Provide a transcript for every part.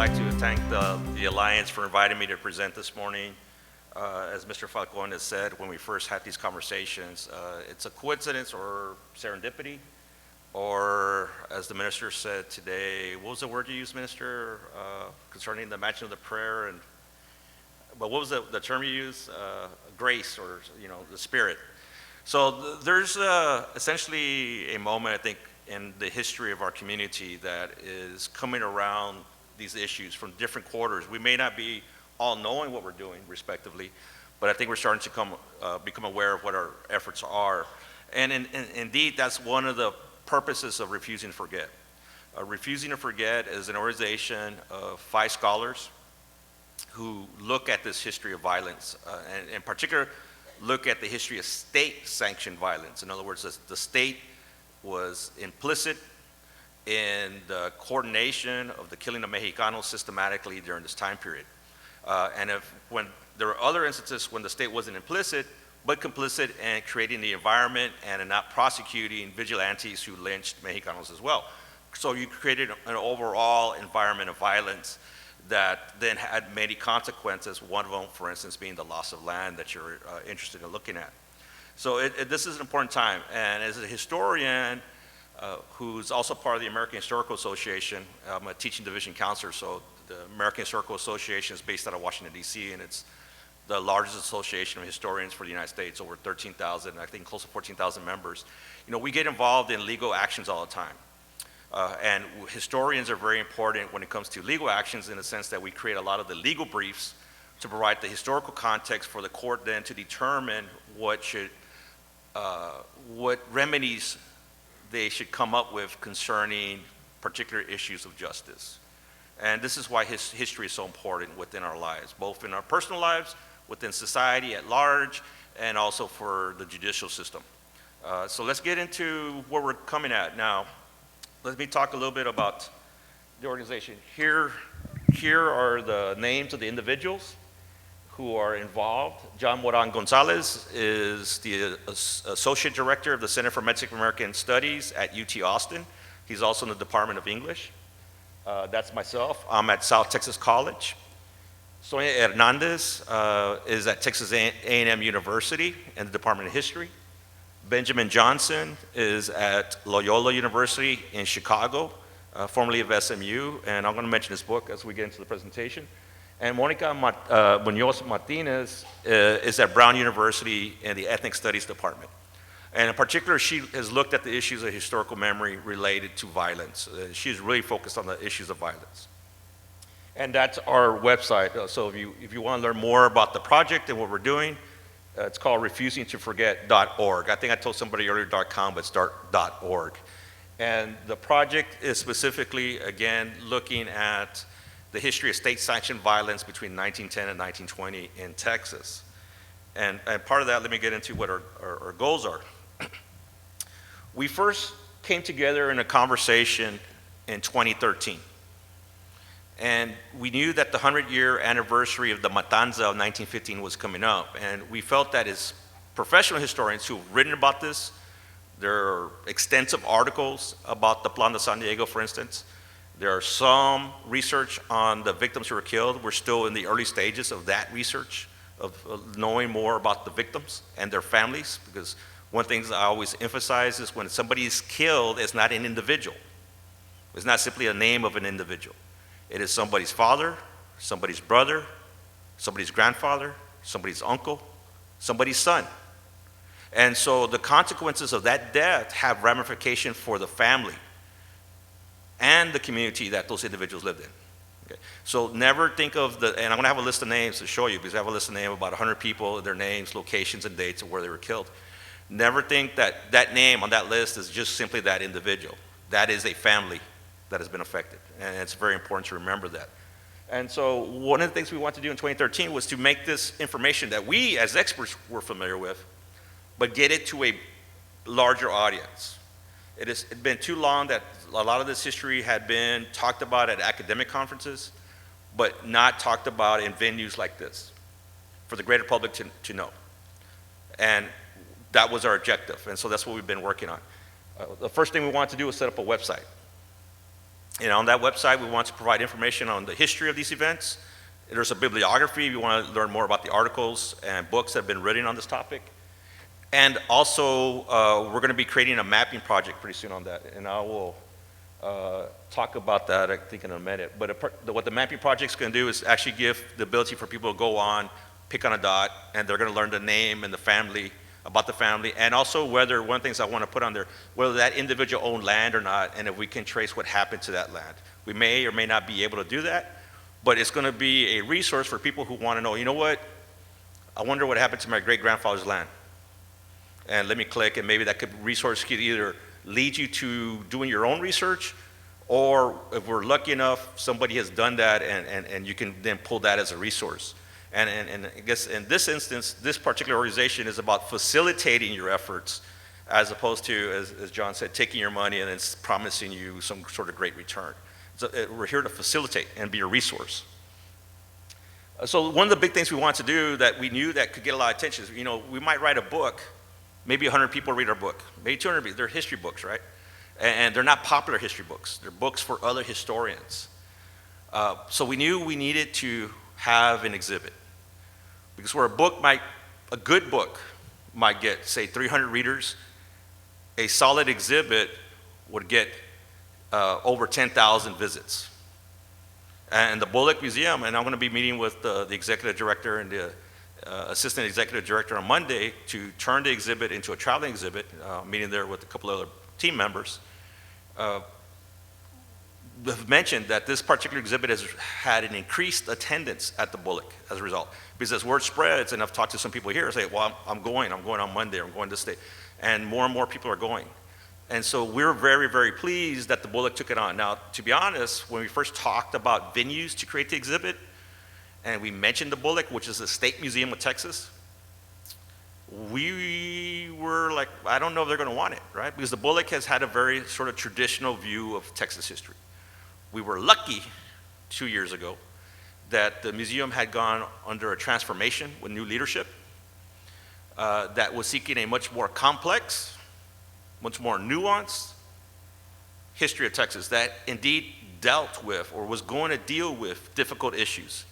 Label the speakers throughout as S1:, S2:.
S1: like to thank the Alliance for inviting me to present this morning. As Mr. Falcone has said, when we first had these conversations, it's a coincidence or serendipity, or as the minister said today, what was the word you used, Minister, concerning the matching of the prayer? But what was the term you used? Grace, or the Spirit. So there's essentially a moment, I think, in the history of our community that is coming around these issues from different quarters. We may not be all knowing what we're doing respectively, but I think we're starting to become aware of what our efforts are. And indeed, that's one of the purposes of Refusing to Forget. Refusing to Forget is an organization of 5 scholars who look at this history of violence, and in particular, look at the history of state-sanctioned violence. In other words, the state was implicit in the coordination of the killing of Mexicanos systematically during this time period. And when there were other instances when the state wasn't implicit, but complicit in creating the environment and in not prosecuting vigilantes who lynched Mexicanos as well. So you created an overall environment of violence that then had many consequences, one of them, for instance, being the loss of land that you're interested in looking at. So this is an important time, and as a historian who's also part of the American Historical Association, I'm a teaching division counselor, so the American Historical Association is based out of Washington, D.C., and it's the largest association of historians for the United States, over 13,000, I think close to 14,000 members. We get involved in legal actions all the time. And historians are very important when it comes to legal actions, in the sense that we create a lot of the legal briefs to provide the historical context for the court then to determine what remedies they should come up with concerning particular issues of justice. And this is why history is so important within our lives, both in our personal lives, within society at large, and also for the judicial system. So let's get into where we're coming at now. Let me talk a little bit about the organization. Here are the names of the individuals who are involved. John Trinidad Gonzales is the Associate Director of the Center for Mexican American Studies at UT Austin. He's also in the Department of English. That's myself. I'm at South Texas College. Sonia Hernandez is at Texas A&M University in the Department of History. Benjamin Johnson is at Loyola University in Chicago, formerly of SMU, and I'm going to mention his book as we get into the presentation. And Monica Munoz Martinez is at Brown University in the Ethnic Studies Department. And in particular, she has looked at the issues of historical memory related to violence. She's really focused on the issues of violence. And that's our website. So if you want to learn more about the project and what we're doing, it's called refusingtoforget.org. I think I told somebody earlier .com, but it's .org. And the project is specifically, again, looking at the history of state-sanctioned violence between 1910 and 1920 in Texas. And part of that, let me get into what our goals are. We first came together in a conversation in 2013. And we knew that the 100-year anniversary of the Matanza of 1915 was coming up. And we felt that as professional historians who've written about this, there are extensive articles about the Plan de San Diego, for instance. There are some research on the victims who were killed. We're still in the early stages of that research, of knowing more about the victims and their families, because one thing I always emphasize is when somebody is killed, it's not an individual. It's not simply a name of an individual. It is somebody's father, somebody's brother, somebody's grandfather, somebody's uncle, somebody's son. And so the consequences of that death have ramifications for the family and the community that those individuals lived in. Okay. So never think of and I'm going to have a list of names to show you, because I have a list of names of about 100 people, their names, locations, and dates of where they were killed. Never think that that name on that list is just simply that individual. That is a family that has been affected, and it's very important to remember that. And so one of the things we wanted to do in 2013 was to make this information that we as experts were familiar with, but get it to a larger audience. It has been too long that a lot of this history had been talked about at academic conferences, but not talked about in venues like this for the greater public to know. And that was our objective, and so that's what we've been working on. The first thing we wanted to do was set up a website. And on that website, we want to provide information on the history of these events. There's a bibliography if you want to learn more about the articles and books that have been written on this topic. And also, we're going to be creating a mapping project pretty soon on that, and I will talk about that, I think, in a minute. But what the mapping project is going to do is actually give the ability for people to go on, pick on a dot, and they're going to learn the name and the family, about the family, and also whether, one of the things I want to put on there, whether that individual owned land or not, and if we can trace what happened to that land. We may or may not be able to do that, but it's going to be a resource for people who want to know, you know what, I wonder what happened to my great-grandfather's land. And let me click, and maybe that resource could either lead you to doing your own research, or if we're lucky enough, somebody has done that, and you can then pull that as a resource. And I guess in this instance, this particular organization is about facilitating your efforts, as opposed to, as John said, taking your money and then promising you some sort of great return. So we're here to facilitate and be a resource. So one of the big things we want to do that we knew that could get a lot of attention is, we might write a book, maybe 100 people read our book, maybe 200 people. They're history books, right? And they're not popular history books. They're books for other historians. So we knew we needed to have an exhibit. Because where a good book might get, say, 300 readers, a solid exhibit would get over 10,000 visits. And the Bullock Museum, and I'm going to be meeting with the executive director and the assistant executive director on Monday to turn the exhibit into a traveling exhibit, meeting there with a couple other team members. Have mentioned that this particular exhibit has had an increased attendance at the Bullock as a result. Because as word spreads, and I've talked to some people here, say, well, I'm going on Monday, I'm going this day. And more people are going. And so we're very, very pleased that the Bullock took it on. Now, to be honest, when we first talked about venues to create the exhibit, and we mentioned the Bullock, which is the State Museum of Texas, we were like, I don't know if they're going to want it, right? Because the Bullock has had a very sort of traditional view of Texas history. We were lucky 2 years ago that the museum had gone under a transformation with new leadership that was seeking a much more complex, much more nuanced history of Texas that indeed dealt with or was going to deal with difficult issues.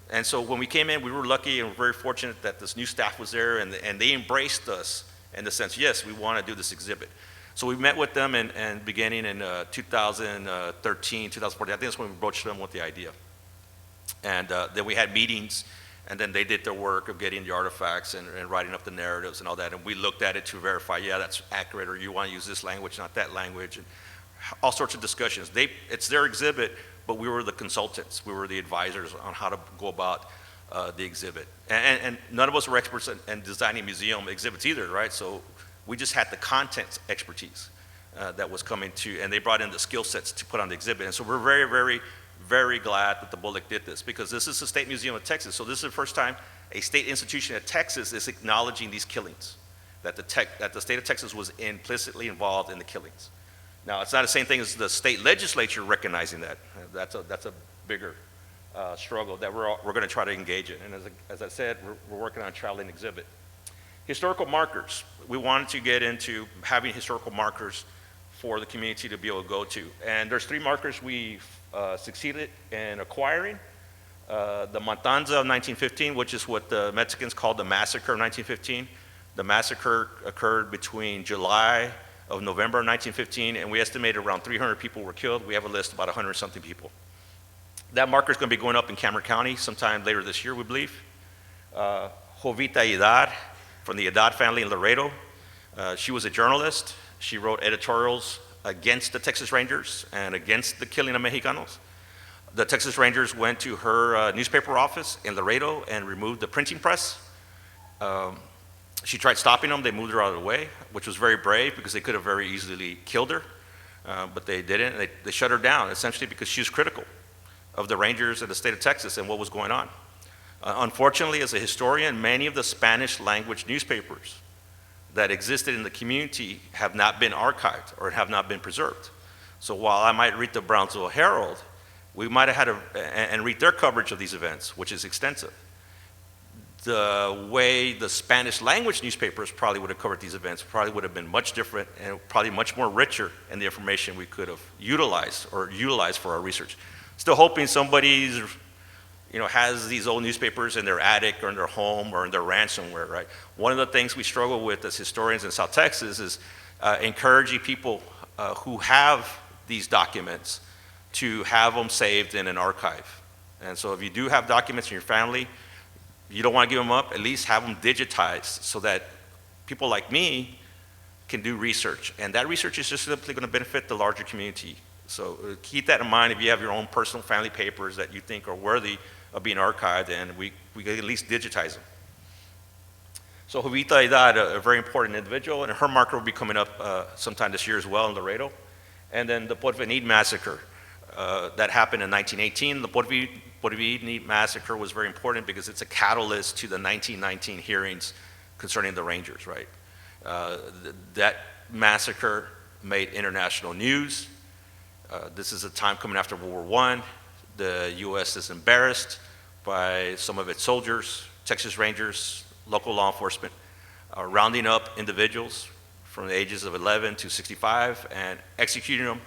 S1: And so when we came in, we were lucky and very fortunate that this new staff was there, and they embraced us in the sense, yes, we want to do this exhibit. So we met with them and beginning in 2013, 2014, I think that's when we broached them with the idea. And then we had meetings, and then they did their work of getting the artifacts and writing up the narratives and all that, and we looked at it to verify, yeah, that's accurate, or you want to use this language, not that language, and all sorts of discussions. It's their exhibit, but we were the consultants. We were the advisors on how to go about the exhibit. And none of us were experts in designing museum exhibits either, right? So we just had the content expertise that was coming to, and they brought in the skill sets to put on the exhibit. And so we're very, very, very glad that the Bullock did this, because this is the State Museum of Texas. So this is the first time a state institution at Texas is acknowledging these killings, that the state of Texas was implicitly involved in the killings. Now, it's not the same thing as the state legislature recognizing that. That's a bigger struggle that we're going to try to engage in. And as I said, we're working on a traveling exhibit. Historical markers. We wanted to get into having historical markers for the community to be able to go to. And there's 3 markers we succeeded in acquiring. The Matanza of 1915, which is what the Mexicans called the Massacre of 1915. The massacre occurred between July of November of 1915, and we estimated around 300 people were killed. We have a list of about 100-something people. That marker is going to be going up in Cameron County sometime later this year, we believe. Jovita Idar, from the Idar family in Laredo. She was a journalist. She wrote editorials against the Texas Rangers and against the killing of Mexicanos. The Texas Rangers went to her newspaper office in Laredo and removed the printing press. She tried stopping them. They moved her out of the way, which was very brave because they could have very easily killed her, but they didn't. They shut her down, essentially because she was critical of the Rangers and the state of Texas and what was going on. Unfortunately, as a historian, many of the Spanish language newspapers that existed in the community have not been archived or have not been preserved. So while I might read the Brownsville Herald, we might have had and read their coverage of these events, which is extensive. the way the Spanish language newspapers probably would have covered these events probably would have been much different and probably much more richer in the information we could have utilized for our research. Still hoping somebody's, has these old newspapers in their attic or in their home or in their ranch somewhere, right? One of the things we struggle with as historians in South Texas is encouraging people who have these documents to have them saved in an archive. And so if you do have documents in your family, you don't want to give them up, at least have them digitized so that people like me can do research. And that research is just simply going to benefit the larger community. So keep that in mind if you have your own personal family papers that you think are worthy of being archived, and we can at least digitize them. So Jovita Edad, a very important individual, and her marker will be coming up sometime this year as well in Laredo. And then the Porvenir massacre that happened in 1918. The Porvenir massacre was very important because it's a catalyst to the 1919 hearings concerning the Rangers, right? That massacre made international news. This is a time coming after World War I. The U.S. is embarrassed by some of its soldiers, Texas Rangers, local law enforcement, rounding up individuals from the ages of 11 to 65 and executing them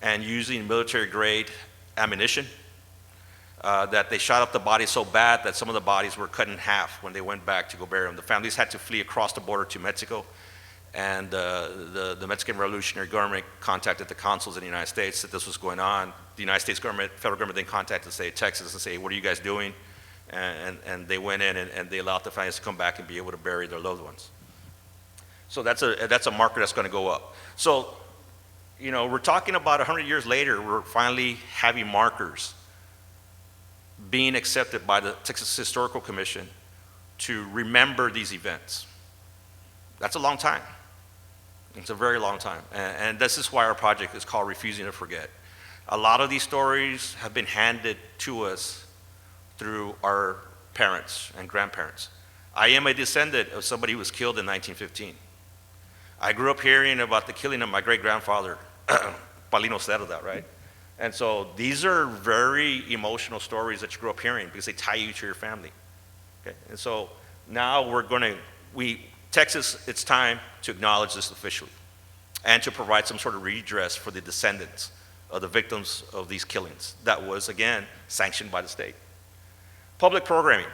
S1: and using military-grade ammunition that they shot up the bodies so bad that some of the bodies were cut in half when they went back to go bury them. The families had to flee across the border to Mexico, and the Mexican Revolutionary government contacted the consuls in the United States that this was going on. The United States government, federal government, then contacted the state of Texas and say, what are you guys doing? And they went in and they allowed the families to come back and be able to bury their loved ones. So that's a marker that's going to go up. So, we're talking about 100 years later, we're finally having markers being accepted by the Texas Historical Commission to remember these events. That's a long time. It's a very long time. And this is why our project is called Refusing to Forget. A lot of these stories have been handed to us through our parents and grandparents. I am a descendant of somebody who was killed in 1915. I grew up hearing about the killing of my great-grandfather, Paulino Cerda, right? And so these are very emotional stories that you grew up hearing because they tie you to your family. Okay? And so now Texas, it's time to acknowledge this officially and to provide some sort of redress for the descendants of the victims of these killings. That was, again, sanctioned by the state. Public programming.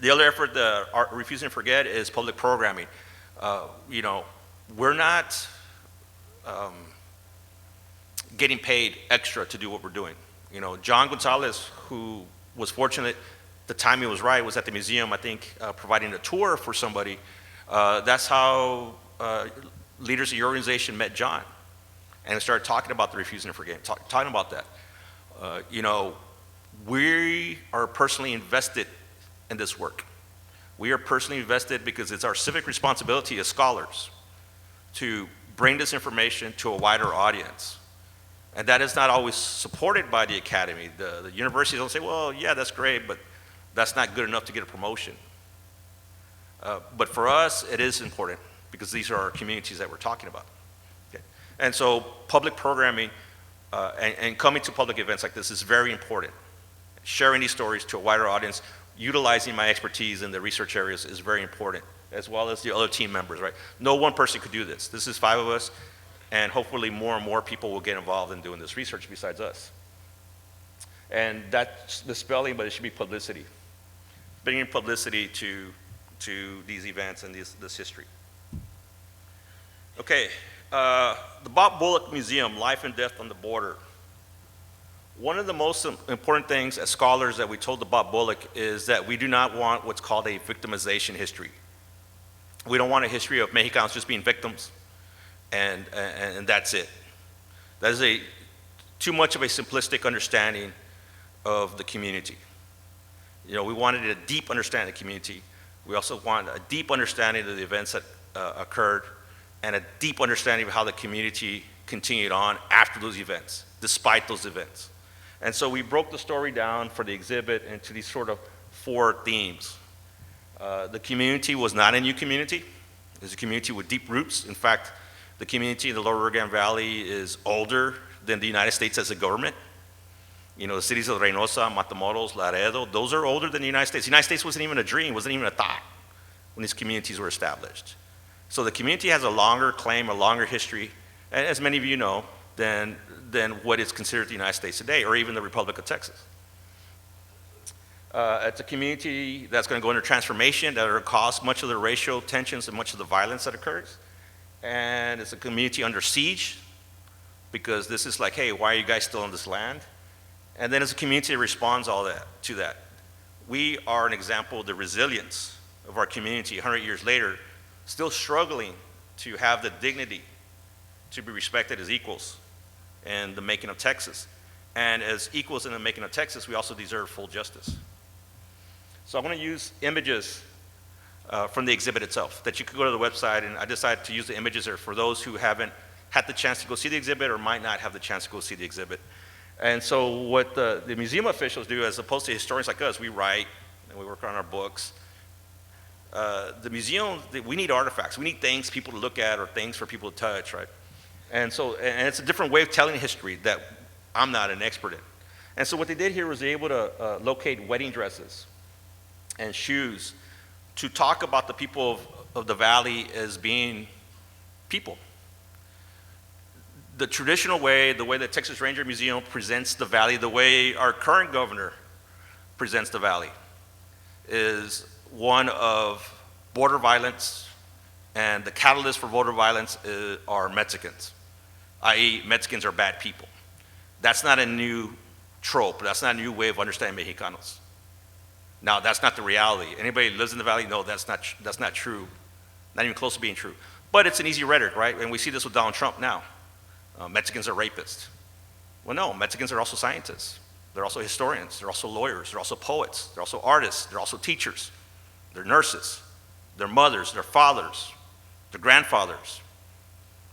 S1: The other effort that Refusing to Forget is public programming. We're not getting paid extra to do what we're doing. John Gonzales, who was fortunate, the timing was right, was at the museum, I think, providing a tour for somebody. That's how leaders of your organization met John and started talking about the Refusing to Forget, talking about that. We are personally invested in this work. We are personally invested because it's our civic responsibility as scholars to bring this information to a wider audience. And that is not always supported by the academy. The universities don't say, well, yeah, that's great, but that's not good enough to get a promotion. But for us, it is important because these are our communities that we're talking about. Okay? And so public programming and coming to public events like this is very important. Sharing these stories to a wider audience, utilizing my expertise in the research areas is very important, as well as the other team members, right? No one person could do this. This is 5 of us, and hopefully more and more people will get involved in doing this research besides us. And that's the spelling, but it should be publicity. Bringing publicity to these events and this history. Okay, the Bob Bullock Museum, Life and Death on the Border. One of the most important things as scholars that we told the Bob Bullock is that we do not want what's called a victimization history. We don't want a history of Mexicans just being victims and that's it. That is too much of a simplistic understanding of the community. We wanted a deep understanding of the community. We also wanted a deep understanding of the events that occurred and a deep understanding of how the community continued on after those events, despite those events. And so we broke the story down for the exhibit into these sort of 4 themes. The community was not a new community. It was a community with deep roots. In fact, the community in the Lower Rio Grande Valley is older than the United States as a government. The cities of Reynosa, Matamoros, Laredo, those are older than the United States. The United States wasn't even a dream, wasn't even a thought when these communities were established. So the community has a longer claim, a longer history, as many of you know, than what is considered the United States today, or even the Republic of Texas. It's a community that's going to go under transformation, that will cause much of the racial tensions and much of the violence that occurs. And it's a community under siege, because this is like, hey, why are you guys still on this land? And then it's a community that responds to that. We are an example of the resilience of our community 100 years later, still struggling to have the dignity to be respected as equals in the making of Texas. And as equals in the making of Texas, we also deserve full justice. So I'm going to use images from the exhibit itself that you could go to the website, and I decided to use the images there for those who haven't had the chance to go see the exhibit or might not have the chance to go see the exhibit. And so what the museum officials do, as opposed to historians like us, we write and we work on our books. The museum, we need artifacts. We need things people to look at or things for people to touch, right? And it's a different way of telling history that I'm not an expert in. And so what they did here was they were able to locate wedding dresses and shoes to talk about the people of the valley as being people. The traditional way, the way the Texas Ranger Museum presents the valley, the way our current governor presents the valley, is one of border violence, and the catalyst for border violence are Mexicans, i.e. Mexicans are bad people. That's not a new trope. That's not a new way of understanding Mexicanos. Now, that's not the reality. Anybody who lives in the valley, no, that's not true, not even close to being true. But it's an easy rhetoric, right? And we see this with Donald Trump now. Mexicans are rapists. Well, no, Mexicans are also scientists. They're also historians. They're also lawyers. They're also poets. They're also artists. They're also teachers. They're nurses. They're mothers. They're fathers. They're grandfathers,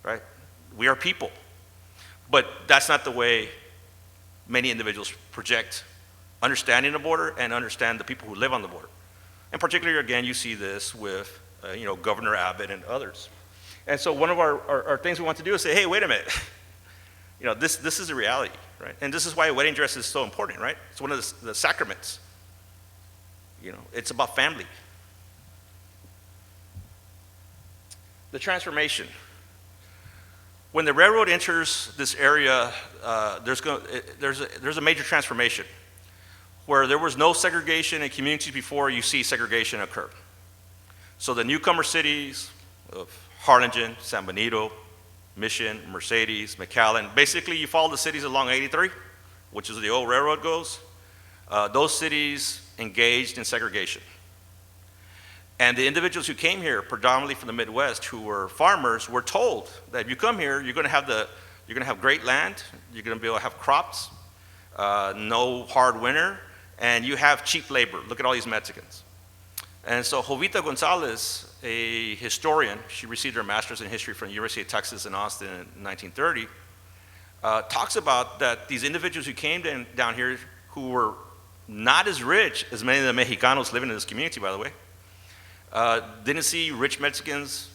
S1: right? We are people. But that's not the way many individuals project understanding the border and understand the people who live on the border. And particularly, again, you see this with Governor Abbott and others. And so one of our things we want to do is say, hey, wait a minute. This is a reality, right? And this is why a wedding dress is so important, right? It's one of the sacraments. It's about family. The transformation. When the railroad enters this area, there's a major transformation. Where there was no segregation in communities before, you see segregation occur. So the newcomer cities of Harlingen, San Benito, Mission, Mercedes, McAllen, basically you follow the cities along 83, which is where the old railroad goes. Those cities engaged in segregation. And the individuals who came here, predominantly from the Midwest, who were farmers, were told that if you come here, you're going to have great land, you're going to be able to have crops, no hard winter, and you have cheap labor. Look at all these Mexicans. And so Trinidad Gonzales, a historian, she received her master's in history from the University of Texas in Austin in 1930, talks about that these individuals who came down here who were not as rich as many of the Mexicanos living in this community, by the way, didn't see rich Mexicans,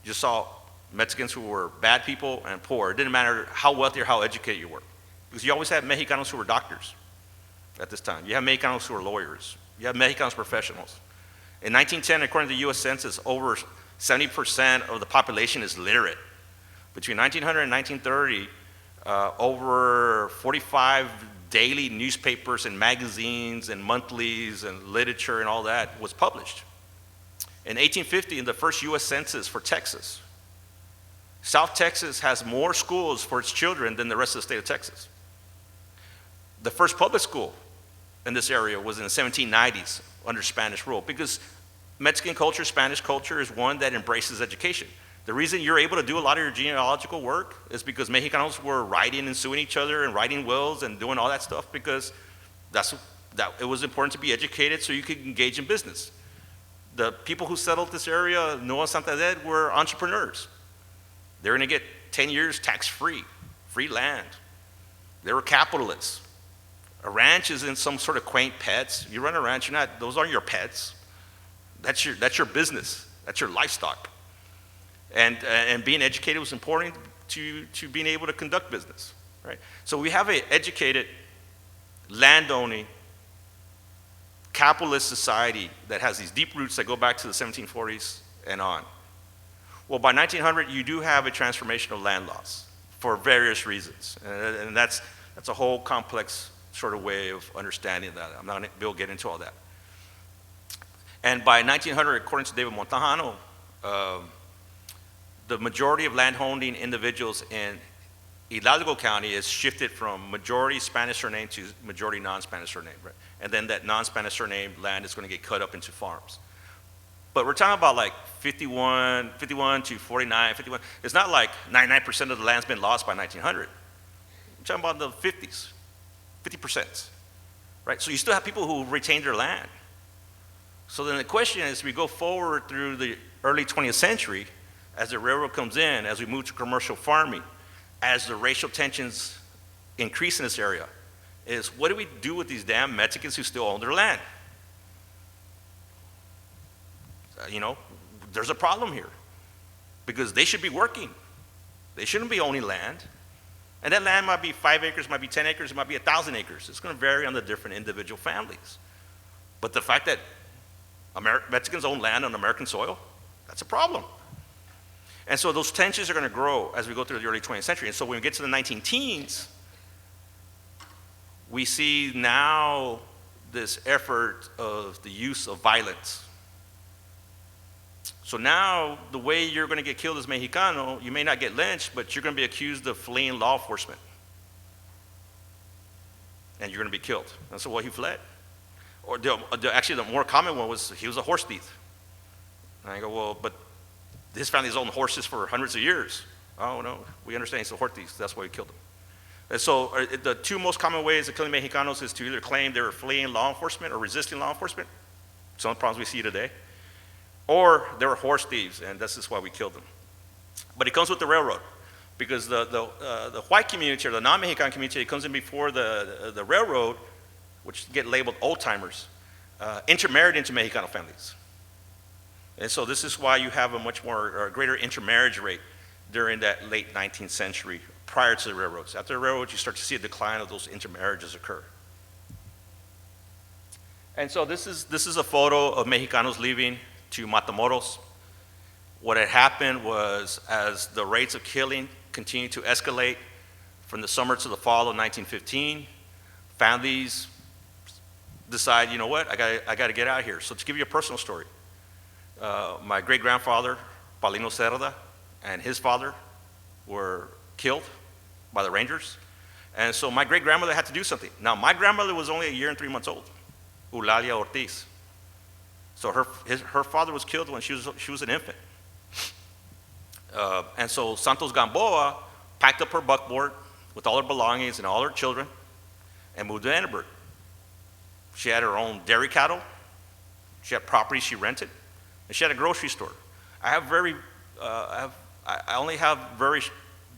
S1: just saw Mexicans who were bad people and poor. It didn't matter how wealthy or how educated you were. Because you always had Mexicanos who were doctors at this time. You have Mexicanos who were lawyers. You have Mexicanos professionals. In 1910, according to the U.S. Census, over 70% of the population is literate. Between 1900 and 1930, over 45 daily newspapers and magazines and monthlies and literature and all that was published. In 1850, in the first U.S. Census for Texas, South Texas has more schools for its children than the rest of the state of Texas. The first public school in this area was in the 1790s under Spanish rule, because Mexican culture, Spanish culture is one that embraces education. The reason you're able to do a lot of your genealogical work is because Mexicanos were writing and suing each other and writing wills and doing all that stuff, because it was important to be educated so you could engage in business. The people who settled this area, Nueva Santander, were entrepreneurs. They were going to get 10 years tax-free, free land. They were capitalists. A ranch isn't some sort of quaint pets. You run a ranch, those aren't your pets. That's your business. That's your livestock. And being educated was important to being able to conduct business, right? So we have an educated landowning, capitalist society that has these deep roots that go back to the 1740s and on. Well, by 1900, you do have a transformation of land laws for various reasons. And that's a whole complex sort of way of understanding that. I'm not going to get into all that. And by 1900, according to David Montajano, the majority of landholding individuals in Hidalgo County is shifted from majority Spanish surname to majority non-Spanish surname, right? And then that non-Spanish surname land is going to get cut up into farms. But we're talking about like 51 to 49, 51. It's not like 99% of the land's been lost by 1900. We're talking about the 50s, 50%, right? So you still have people who retain their land. So then the question is, we go forward through the early 20th century, as the railroad comes in, as we move to commercial farming, as the racial tensions increase in this area, is what do we do with these damn Mexicans who still own their land? You know, there's a problem here because they should be working. They shouldn't be owning land. And that land might be 5 acres, might be 10 acres, it might be 1,000 acres. It's going to vary on the different individual families. But the fact that Mexicans own land on American soil, that's a problem. And so those tensions are going to grow as we go through the early 20th century. And so when we get to the 19-teens, we see now this effort of the use of violence. So now the way you're going to get killed as Mexicano, you may not get lynched, but you're going to be accused of fleeing law enforcement. And you're going to be killed. And so, well, he fled. Or actually, the more common one was he was a horse thief. And I go, well, but his family's owned horses for hundreds of years. Oh, no, we understand he's a horse thief. That's why we killed him. And so the two most common ways of killing Mexicanos is to either claim they were fleeing law enforcement or resisting law enforcement, some of the problems we see today, or they were horse thieves, and this is why we killed them. But it comes with the railroad, because the white community or the non-Mexican community, it comes in before the railroad, which get labeled old-timers, intermarried into Mexicano families. And so this is why you have a much more, or a greater intermarriage rate during that late 19th century, prior to the railroads. After the railroads, you start to see a decline of those intermarriages occur. And so this is a photo of Mexicanos leaving to Matamoros. What had happened was, as the rates of killing continued to escalate from the summer to the fall of 1915, families decide, you know what, I got to get out of here. So to give you a personal story, my great-grandfather, Paulino Cerda, and his father were killed by the Rangers. And so my great-grandmother had to do something. Now, my grandmother was only 1 year and 3 months old, Eulalia Ortiz. So her father was killed when she was an infant. And so Santos Gamboa packed up her buckboard with all her belongings and all her children and moved to Edinburgh. She had her own dairy cattle. She had property she rented. And she had a grocery store. I only have very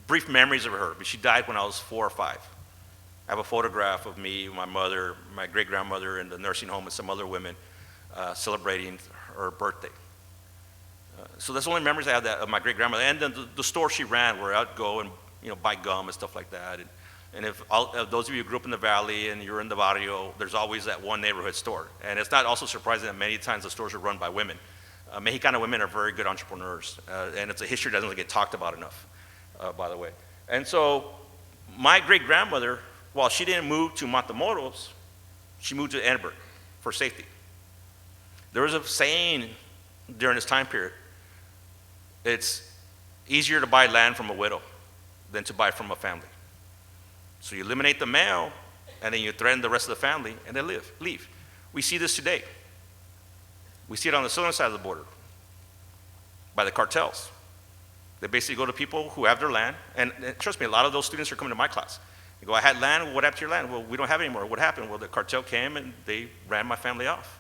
S1: brief memories of her, but she died when I was 4 or 5. I have a photograph of me, my mother, my great-grandmother in the nursing home, and some other women celebrating her birthday. So that's the only memories I have of my great-grandmother. And then the store she ran, where I'd go and buy gum and stuff like that. And if those of you who grew up in the valley and you're in the barrio, there's always that one neighborhood store. And it's not also surprising that many times the stores are run by women. Mexicana women are very good entrepreneurs, and it's a history that doesn't get talked about enough, by the way. And so my great-grandmother, while she didn't move to Matamoros, she moved to Edinburgh for safety. There was a saying during this time period, it's easier to buy land from a widow than to buy from a family. So you eliminate the male, and then you threaten the rest of the family, and they leave. We see this today. We see it on the southern side of the border by the cartels. They basically go to people who have their land, and trust me, a lot of those students are coming to my class. They go, I had land, what happened to your land? Well, we don't have it anymore. What happened? Well, the cartel came and they ran my family off.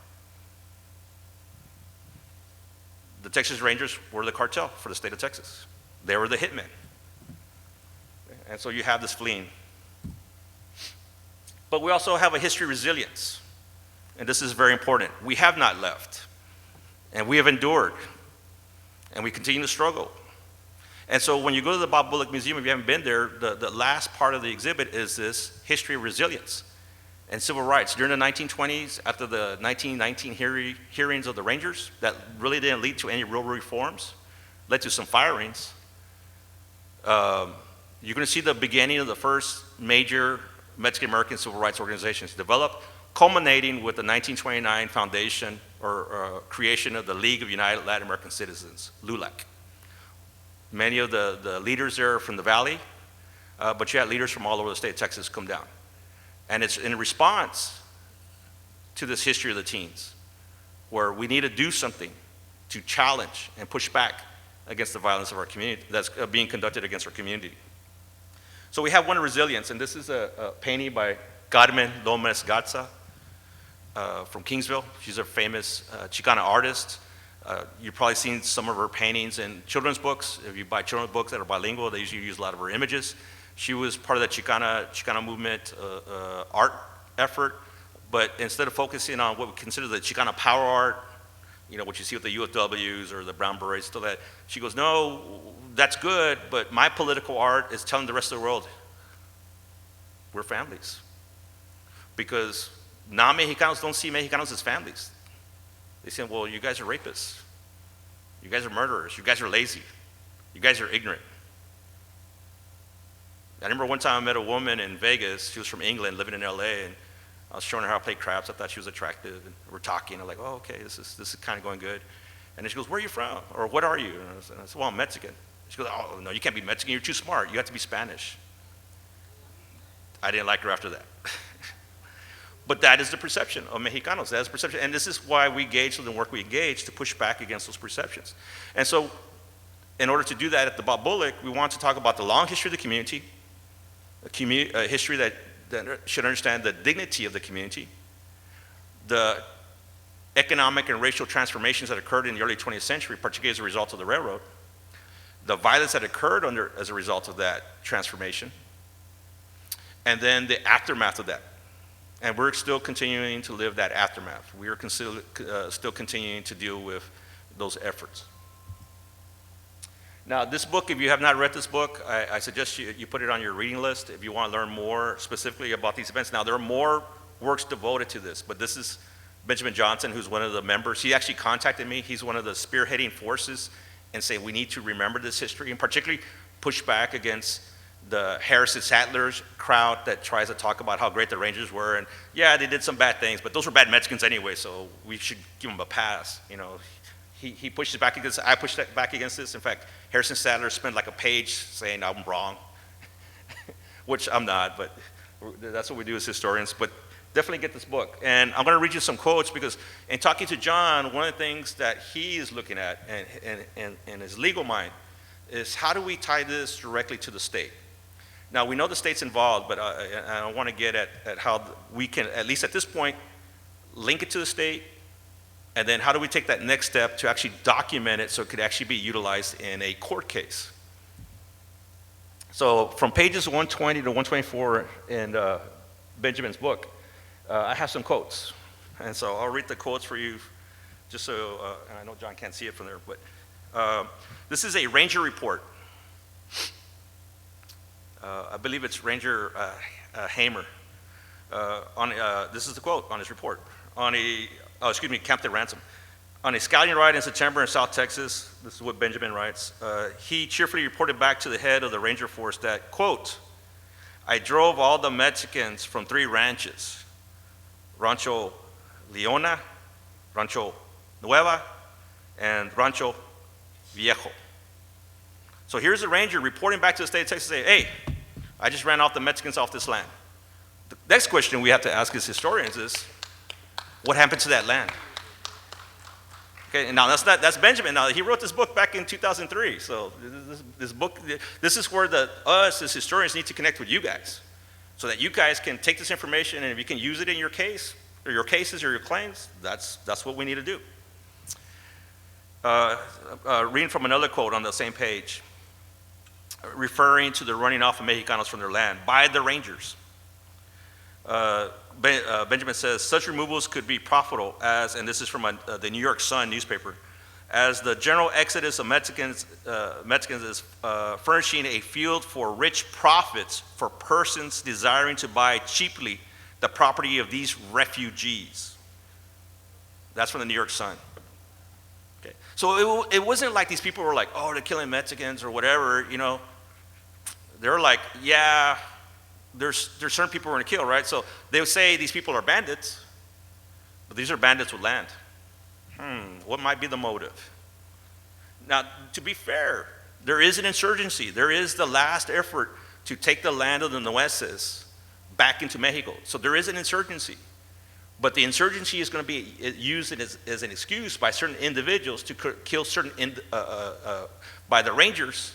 S1: The Texas Rangers were the cartel for the state of Texas. They were the hitmen. And so you have this fleeing. But we also have a history of resilience. And this is very important. We have not left. And we have endured. And we continue to struggle. And so when you go to the Bob Bullock Museum, if you haven't been there, the last part of the exhibit is this history of resilience. and civil rights. During the 1920s, after the 1919 hearings of the Rangers, that really didn't lead to any real reforms, led to some firings. You're going to see the beginning of the first major Mexican-American civil rights organizations developed, culminating with the 1929 foundation or creation of the League of United Latin American Citizens, LULAC. Many of the leaders there are from the Valley, but you had leaders from all over the state of Texas come down. And it's in response to this history of the teens, where we need to do something to challenge and push back against the violence of our community that's being conducted against our community. So we have one resilience, and this is a painting by Carmen López Gatza from Kingsville. She's a famous Chicana artist. You've probably seen some of her paintings in children's books. If you buy children's books that are bilingual, they usually use a lot of her images. She was part of the Chicana movement art effort, but instead of focusing on what we consider the Chicana power art, you know, what you see with the UFWs or the Brown Berets, all that, she goes, no, that's good, but my political art is telling the rest of the world, we're families. Because non-Mexicanos don't see Mexicanos as families. They say, well, you guys are rapists. You guys are murderers. You guys are lazy. You guys are ignorant. I remember one time I met a woman in Vegas. She was from England, living in LA, and I was showing her how to play craps. I thought she was attractive, and we're talking. I'm like, oh, okay, this is kind of going good. And then she goes, where are you from? Or what are you? And I said, well, I'm Mexican. She goes, oh, no, you can't be Mexican. You're too smart. You have to be Spanish. I didn't like her after that. But that is the perception of Mexicanos. That is the perception. And this is why we engage in the work we engage, to push back against those perceptions. And so in order to do that at the Bob Bullock, we want to talk about the long history of the community, a history that should understand the dignity of the community, the economic and racial transformations that occurred in the early 20th century, particularly as a result of the railroad, the violence that occurred as a result of that transformation, and then the aftermath of that. And we're still continuing to live that aftermath. We are still continuing to deal with those efforts. Now, this book, if you have not read this book, I suggest you put it on your reading list if you want to learn more specifically about these events. Now, there are more works devoted to this, but this is Benjamin Johnson, who's one of the members. He actually contacted me. He's one of the spearheading forces and saying we need to remember this history, and particularly push back against the Harrison Sadler's crowd that tries to talk about how great the Rangers were, and yeah, they did some bad things, but those were bad Mexicans anyway, so we should give them a pass. You know, he pushes back against. I pushed back against this. In fact, Harrison Sadler spent like a page saying I'm wrong, which I'm not, but that's what we do as historians. But definitely get this book, and I'm going to read you some quotes because in talking to John, one of the things that he is looking at in his legal mind is how do we tie this directly to the state. Now, we know the state's involved, but I want to get at how we can, at least at this point, link it to the state, and then how do we take that next step to actually document it so it could actually be utilized in a court case. So from pages 120 to 124 in Benjamin's book, I have some quotes. And so I'll read the quotes for you just so, and I know John can't see it from there, but this is a Ranger report. I believe it's Ranger Hamer. This is the quote on his report. Captain Ransom. On a scouting ride in September in South Texas, this is what Benjamin writes, he cheerfully reported back to the head of the Ranger force that, quote, I drove all the Mexicans from 3 ranches, Rancho Leona, Rancho Nueva, and Rancho Viejo. So here's the Ranger reporting back to the state of Texas saying, hey, I just ran off the Mexicans off this land. The next question we have to ask as historians is, what happened to that land? Okay, and now that's Benjamin. Now he wrote this book back in 2003. So this book, this is where us as historians need to connect with you guys, so that you guys can take this information and if you can use it in your case or your cases or your claims, that's what we need to do. Reading from another quote on the same page, referring to the running off of Mexicanos from their land by the Rangers. Benjamin says, such removals could be profitable as, and this is from the New York Sun newspaper, as the general exodus of Mexicans is furnishing a field for rich profits for persons desiring to buy cheaply the property of these refugees. That's from the New York Sun. Okay. So it wasn't like these people were like, oh, they're killing Mexicans or whatever, you know. They're like, yeah, there's certain people we're going to kill, right? So they would say these people are bandits, but these are bandits with land. What might be the motive? Now, to be fair, there is an insurgency. There is the last effort to take the land of the Nueces back into Mexico. So there is an insurgency. But the insurgency is going to be used as an excuse by certain individuals to kill by the Rangers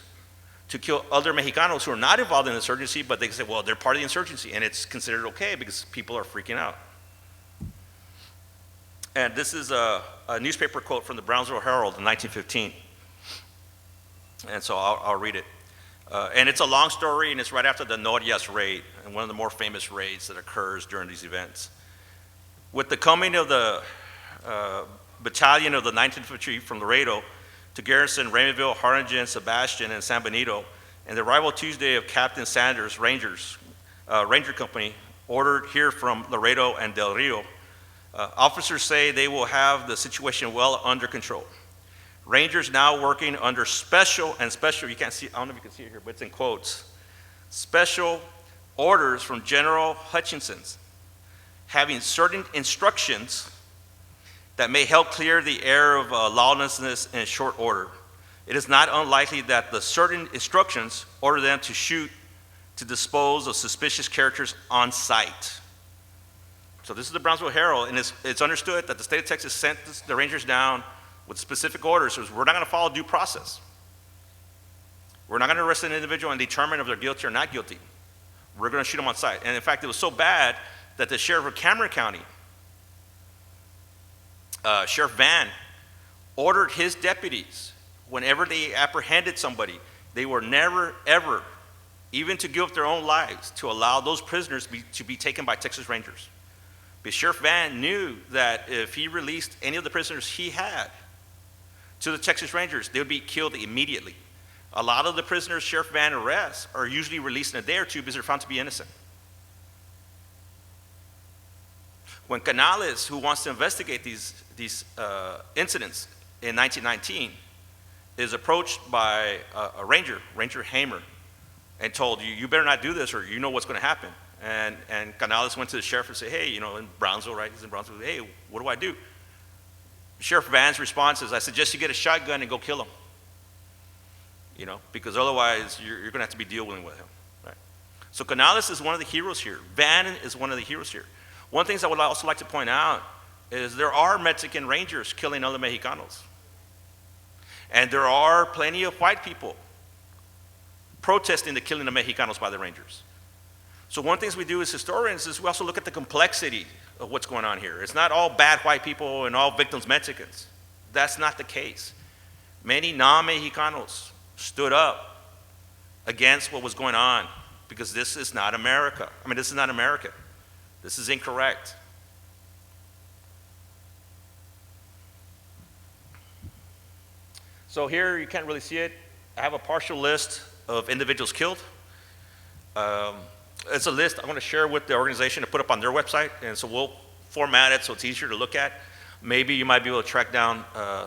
S1: to kill other Mexicanos who are not involved in the insurgency, but they say, well, they're part of the insurgency, and it's considered okay because people are freaking out. And this is a newspaper quote from the Brownsville Herald in 1915. And so I'll read it. And it's a long story, and it's right after the Norias raid, and one of the more famous raids that occurs during these events. With the coming of the battalion of the 19th Infantry from Laredo to garrison Raymondville, Harlingen, Sebastian, and San Benito, and the arrival Tuesday of Captain Sanders' Ranger Company, ordered here from Laredo and Del Rio, officers say they will have the situation well under control. Rangers now working under special, you can't see, I don't know if you can see it here, but it's in quotes, special orders from General Hutchinson, having certain instructions that may help clear the air of lawlessness in short order. It is not unlikely that the certain instructions order them to shoot to dispose of suspicious characters on sight. So this is the Brownsville Herald, and it's understood that the state of Texas sent the Rangers down with specific orders. So we're not going to follow due process. We're not going to arrest an individual and determine if they're guilty or not guilty. We're going to shoot them on sight. And in fact, it was so bad that the sheriff of Cameron County, Sheriff Van, ordered his deputies, whenever they apprehended somebody, they were never, ever, even to give up their own lives, to allow those prisoners to be taken by Texas Rangers. But Sheriff Van knew that if he released any of the prisoners he had to the Texas Rangers, they would be killed immediately. A lot of the prisoners Sheriff Van arrests are usually released in a day or two because they're found to be innocent. When Canales, who wants to investigate these incidents in 1919, is approached by a ranger, Ranger Hamer, and told, you better not do this or you know what's going to happen. And Canales went to the sheriff and said, hey, you know, in Brownsville, right? He's in Brownsville. Hey, what do I do? Sheriff Van's response is, I suggest you get a shotgun and go kill him. You know, because otherwise you're going to have to be dealing with him, right? So Canales is one of the heroes here. Van is one of the heroes here. One of the things I would also like to point out is there are Mexican Rangers killing other Mexicanos. And there are plenty of white people protesting the killing of Mexicanos by the Rangers. So one of the things we do as historians is we also look at the complexity of what's going on here. It's not all bad white people and all victims Mexicans. That's not the case. Many non-Mexicanos stood up against what was going on because this is not America. I mean, this is not America. This is incorrect. So here, you can't really see it. I have a partial list of individuals killed. It's a list I want to share with the organization to put up on their website, and so we'll format it so it's easier to look at. Maybe you might be able to track down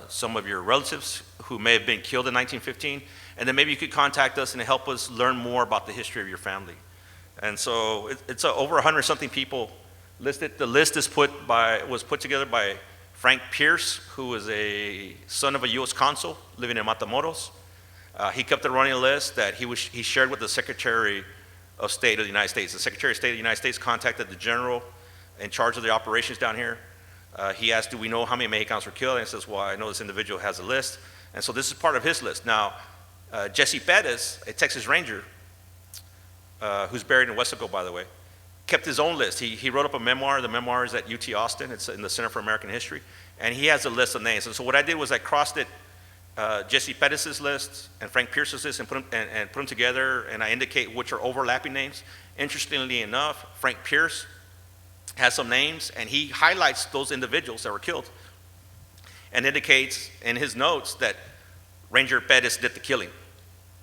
S1: some of your relatives who may have been killed in 1915, and then maybe you could contact us and help us learn more about the history of your family. And so it's over 100-something people listed. The list was put together by Frank Pierce, who was a son of a U.S. consul living in Matamoros. He kept a running list that he shared with the Secretary of State of the United States. The Secretary of State of the United States contacted the general in charge of the operations down here. He asked, do we know how many Mexicans were killed? And he says, well, I know this individual has a list. And so this is part of his list. Now, Jesse Perez, a Texas Ranger, who's buried in Westaco, by the way, kept his own list. He wrote up a memoir. The memoir is at UT Austin. It's in the Center for American History. And he has a list of names. And so what I did was I crossed it, Jesse Perez's list and Frank Pierce's list, and put them together, and I indicate which are overlapping names. Interestingly enough, Frank Pierce has some names, and he highlights those individuals that were killed and indicates in his notes that Ranger Perez did the killing.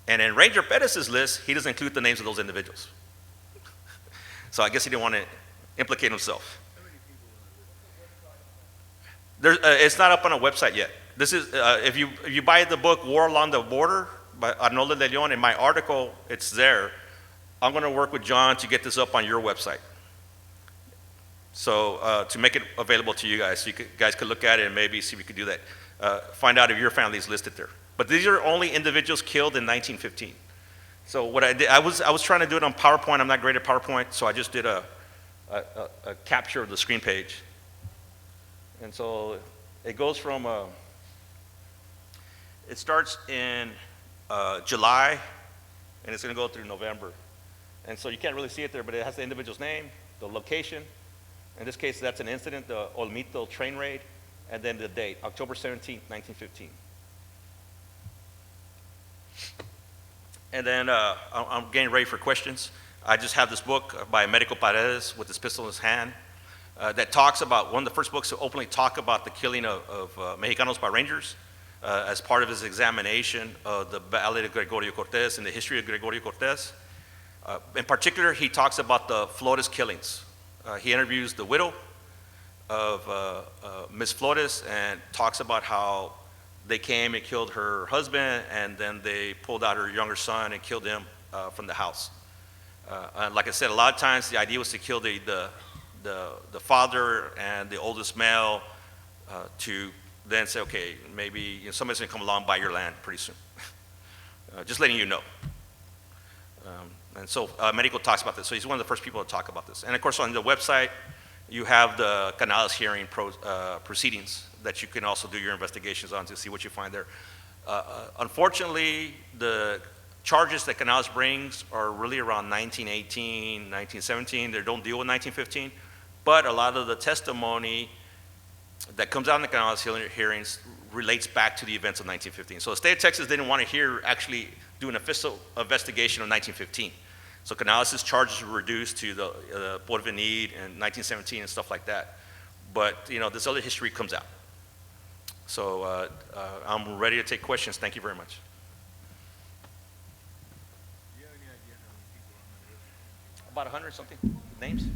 S1: And in Ranger Perez's list, he doesn't include the names of those individuals. So I guess he didn't want to implicate himself. It's not up on a website yet. This is if you buy the book War Along the Border by Arnoldo de Leon, in my article, it's there. I'm going to work with John to get this up on your website. So to make it available to you guys, so guys could look at it and maybe see if we could do that. Find out if your family is listed there. But these are only individuals killed in 1915. So what I did, I was trying to do it on PowerPoint. I'm not great at PowerPoint, so I just did a capture of the screen page. And so it goes from, it starts in July, and it's going to go through November. And so you can't really see it there, but it has the individual's name, the location. In this case, that's an incident, the Olmito train raid, and then the date, October 17th, 1915. And then I'm getting ready for questions. I just have this book by Medico Paredes with his pistol in his hand that talks about, one of the first books to openly talk about the killing of Mexicanos by Rangers as part of his examination of the Battle of Gregorio Cortes and the history of Gregorio Cortes. In particular, he talks about the Flores killings. He interviews the widow of Miss Flores and talks about how they came and killed her husband, and then they pulled out her younger son and killed him from the house. And like I said, a lot of times the idea was to kill the father and the oldest male to then say, okay, maybe somebody's going to come along and buy your land pretty soon. Just letting you know. And so Medico talks about this. So he's one of the first people to talk about this. And of course, on the website, you have the Canales hearing proceedings that you can also do your investigations on to see what you find there. Unfortunately, the charges that Canales brings are really around 1918, 1917. They don't deal with 1915. But a lot of the testimony that comes out in the Canales hearings relates back to the events of 1915. So the state of Texas didn't want to actually do an official investigation of 1915. So Canales' charges were reduced to the Porvenir in 1917 and stuff like that. But this other history comes out. So I'm ready to take questions. Thank you very much.
S2: Do you have any idea how many people are on that list?
S1: About 100 something names.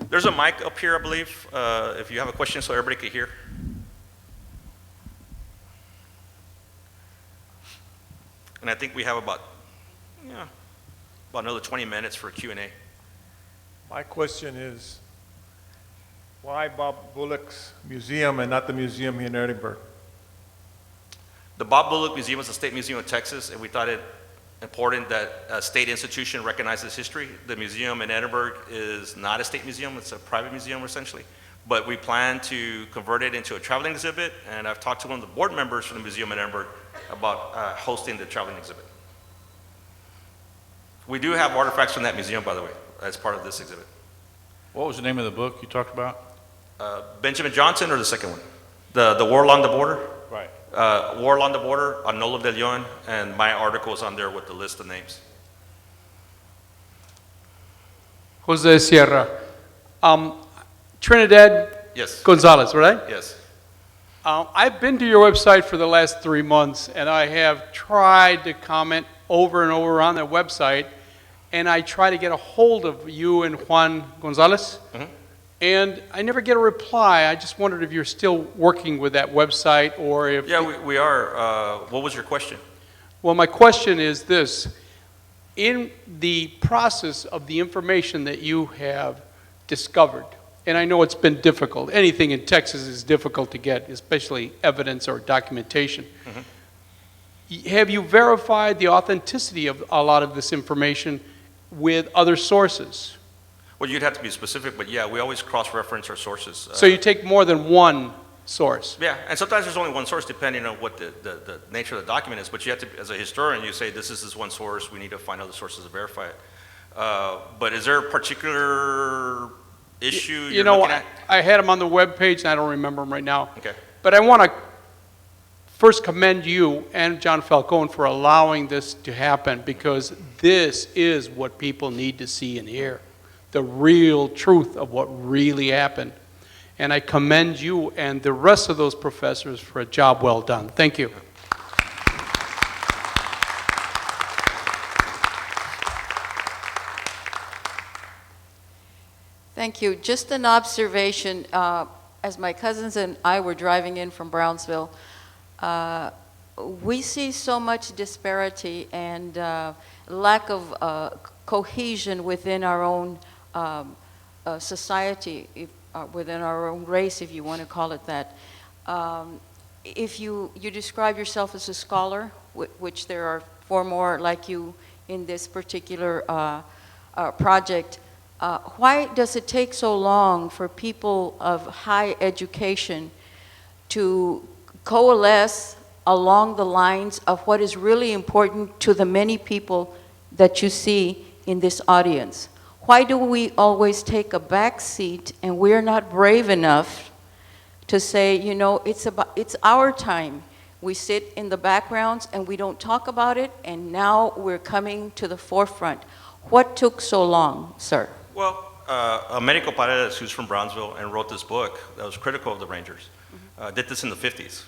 S1: There's a mic up here, I believe, if you have a question so everybody can hear. And I think we have about another 20 minutes for Q&A.
S2: My question is, why Bob Bullock's museum and not the museum here in Edinburgh?
S1: The Bob Bullock Museum is a state museum in Texas, and we thought it important that a state institution recognizes history. The museum in Edinburgh is not a state museum, it's a private museum essentially. But we plan to convert it into a traveling exhibit, and I've talked to one of the board members from the museum in Edinburgh about hosting the traveling exhibit. We do have artifacts from that museum, by the way, as part of this exhibit.
S3: What was the name of the book you talked about?
S1: Benjamin Johnson, or the second one? The War Along the Border?
S3: Right.
S1: War Along the Border, Arnoldo de Leon, and my article is on there with the list of names.
S4: Jose Sierra. Trinidad
S1: Yes.
S4: Gonzales, right?
S1: Yes.
S4: I've been to your website for the last 3 months, and I have tried to comment over and over on that website, and I try to get a hold of you and Juan Gonzales, and I never get a reply. I just wondered if you're still working with that website, or if...
S1: Yeah, we are. What was your question?
S4: Well, my question is this. In the process of the information that you have discovered, and I know it's been difficult. Anything in Texas is difficult to get, especially evidence or documentation. Have you verified the authenticity of a lot of this information with other sources?
S1: Well, you'd have to be specific, but yeah, we always cross-reference our sources.
S4: So you take more than one source?
S1: Yeah, and sometimes there's only one source depending on what the nature of the document is, but you have to, as a historian, you say this is this one source, we need to find other sources to verify it. But is there a particular issue you're looking at?
S4: I had them on the web page, and I don't remember them right now.
S1: Okay.
S4: But I want to first commend you and John Falcone for allowing this to happen, because this is what people need to see and hear, the real truth of what really happened. And I commend you and the rest of those professors for a job well done. Thank you.
S5: Thank you. Just an observation. As my cousins and I were driving in from Brownsville, we see so much disparity and lack of cohesion within our own society, within our own race, if you want to call it that. If you describe yourself as a scholar, which there are 4 more like you in this particular project, why does it take so long for people of high education to coalesce along the lines of what is really important to the many people that you see in this audience? Why do we always take a back seat and we're not brave enough to say, you know, it's our time. We sit in the backgrounds and we don't talk about it, and now we're coming to the forefront. What took so long, sir?
S1: Well, Americo Paredes, who's from Brownsville and wrote this book that was critical of the Rangers, did this in the 50s.